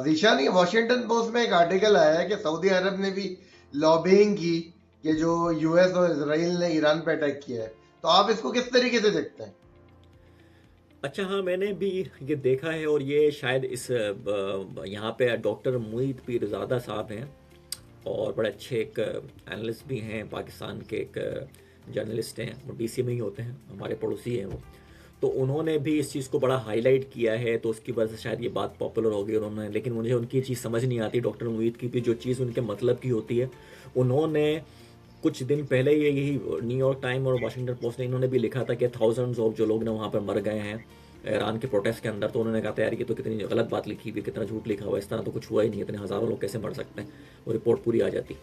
जीशान, ये Washington post में एक आर्टिकल आया है कि सऊदी अरब ने भी लॉबिंग की कि जो यूएस और इसराइल ने ईरान पे अटैक किया है, तो आप इसको किस तरीके से देखते हैं? अच्छा, हाँ, मैंने भी ये देखा है। और ये शायद इस यहाँ पे डॉक्टर मुईद पीरजादा साहब हैं, और बड़े अच्छे एक एनालिस्ट भी हैं, पाकिस्तान के एक जर्नलिस्ट हैं, वो डीसी में ही होते हैं, हमारे पड़ोसी हैं वो। तो उन्होंने भी इस चीज़ को बड़ा हाईलाइट किया है, तो उसकी वजह से शायद ये बात पॉपुलर हो गई उन्होंने। लेकिन मुझे उनकी चीज़ समझ नहीं आती, डॉक्टर मुईद की भी जो चीज़ उनके मतलब की होती है। उन्होंने कुछ दिन पहले ये यही न्यूयॉर्क टाइम और वाशिंगटन पोस्ट ने इन्होंने भी लिखा था कि थाउजेंड्स ऑफ जो लोग ना वहाँ पर मर गए हैं ईरान के प्रोटेस्ट के अंदर। तो उन्होंने कहा था यार ये तो कितनी गलत बात लिखी हुई, कितना झूठ लिखा हुआ, इस तरह तो कुछ हुआ ही नहीं, इतने हज़ारों लोग कैसे मर सकते हैं, वो रिपोर्ट पूरी आ जाती।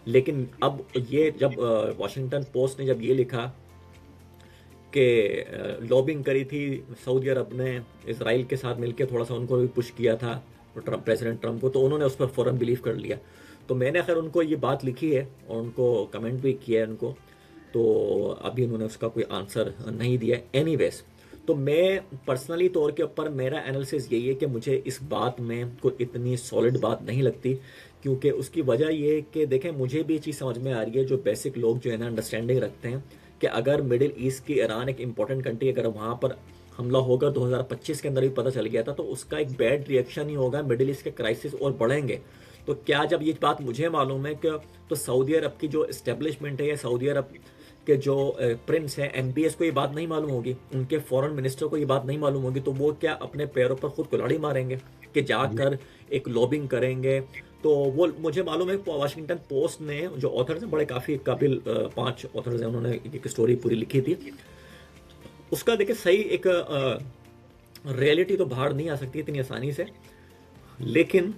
लेकिन अब ये जब वाशिंगटन पोस्ट ने जब ये लिखा कि लॉबिंग करी थी सऊदी अरब ने इसराइल के साथ मिलकर, थोड़ा सा उनको भी पुश किया था प्रेसिडेंट ट्रम्प को, तो उन्होंने उस पर फ़ौरन बिलीव कर लिया। तो मैंने खैर उनको ये बात लिखी है और उनको कमेंट भी किया है उनको, तो अभी उन्होंने उसका कोई आंसर नहीं दिया। एनीवेज, तो मैं पर्सनली तौर के ऊपर मेरा एनालिसिस यही है कि मुझे इस बात में कोई इतनी सॉलिड बात नहीं लगती, क्योंकि उसकी वजह ये है कि देखें, मुझे भी ये चीज़ समझ में आ रही है, जो बेसिक लोग जो है ना अंडरस्टैंडिंग रखते हैं कि अगर मिडिल ईस्ट की ईरान एक इंपॉर्टेंट कंट्री, अगर वहाँ पर हमला होगा 2025 के अंदर भी पता चल गया था, तो उसका एक बैड रिएक्शन ही होगा, मिडिल ईस्ट के क्राइसिस और बढ़ेंगे। तो क्या जब ये बात मुझे मालूम है कि तो सऊदी अरब की जो इस्टेब्लिशमेंट है या सऊदी अरब के जो प्रिंस हैं, एमपीएस को ये बात नहीं मालूम होगी, उनके फॉरेन मिनिस्टर को ये बात नहीं मालूम होगी, तो वो क्या अपने पैरों पर खुद कुल्हाड़ी मारेंगे कि जाकर एक लॉबिंग करेंगे? तो वो मुझे मालूम है वाशिंगटन पोस्ट ने जो ऑथर्स हैं, बड़े काफ़ी काबिल 5 ऑथर्स हैं, उन्होंने एक स्टोरी पूरी लिखी थी। उसका देखिए सही एक रियलिटी तो बाहर नहीं आ सकती इतनी आसानी से, लेकिन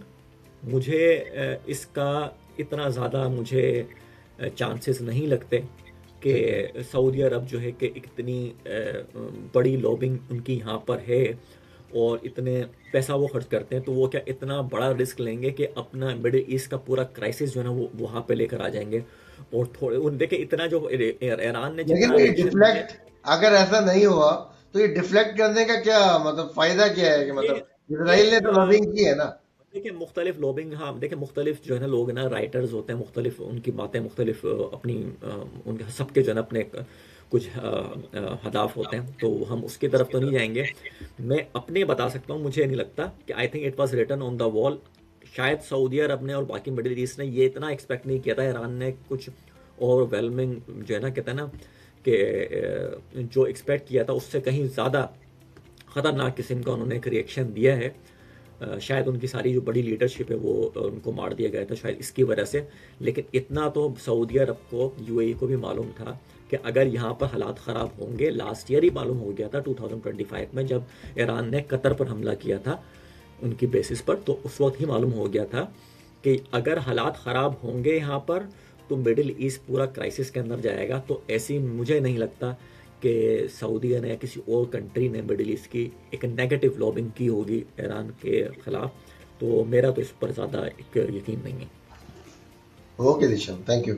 मुझे इसका इतना ज़्यादा मुझे चांसेस नहीं लगते कि सऊदी अरब जो है कि इतनी बड़ी लॉबिंग उनकी यहाँ पर है और इतने पैसा वो खर्च करते हैं, तो वो क्या इतना बड़ा रिस्क लेंगे कि अपना मिडिल ईस्ट का पूरा क्राइसिस जो है ना वो वहाँ पे लेकर आ जाएंगे। और थोड़े उन देखे इतना जो ईरान ने लेकिन जितना ये रिएक्शन दिया डिफ्लेक्ट, अगर ऐसा नहीं हुआ तो ये डिफ्लेक्ट करने का क्या मतलब फायदा क्या है कि मतलब ये इसराइल ने तो लॉबिंग की है ना? देखिए मुख्तलिफ लॉबिंग, हाँ देखिए मुख्तलिफ जो है ना लोग ना राइटर्स होते हैं, मुख्तलिफ उनकी बातें मुख्तलिफ अपनी उनके सबके जो है ना अपने कुछ हदाफ होते हैं, तो हम उसकी तरफ तो नहीं जाएंगे। मैं अपने बता सकता हूँ, मुझे नहीं लगता कि I think it was written on the wall. शायद सऊदी अरब ने और बाकी मिडिल ईस्ट ने ये इतना एक्सपेक्ट नहीं किया था, ईरान ने कुछ ओवरवेलमिंग जो है ना कहते हैं ना कि जो एक्सपेक्ट किया था उससे कहीं ज़्यादा ख़तरनाक किस्म का उन्होंने एक रिएक्शन दिया है। शायद उनकी सारी जो बड़ी लीडरशिप है वो उनको मार दिया गया था शायद इसकी वजह से। लेकिन इतना तो सऊदी अरब को, यूएई को भी मालूम था कि अगर यहाँ पर हालात ख़राब होंगे, लास्ट ईयर ही मालूम हो गया था 2025 में जब ईरान ने कतर पर हमला किया था उनकी बेसिस पर, तो उस वक्त ही मालूम हो गया था कि अगर हालात ख़राब होंगे यहाँ पर तो मिडिल ईस्ट पूरा क्राइसिस के अंदर जाएगा। तो ऐसी मुझे नहीं लगता कि सऊदी ने या किसी और कंट्री ने मिडिल ईस्ट की एक नेगेटिव लॉबिंग की होगी ईरान के ख़िलाफ़। तो मेरा तो इस पर ज़्यादा एक यकीन नहीं है। Okay Disha, thank you.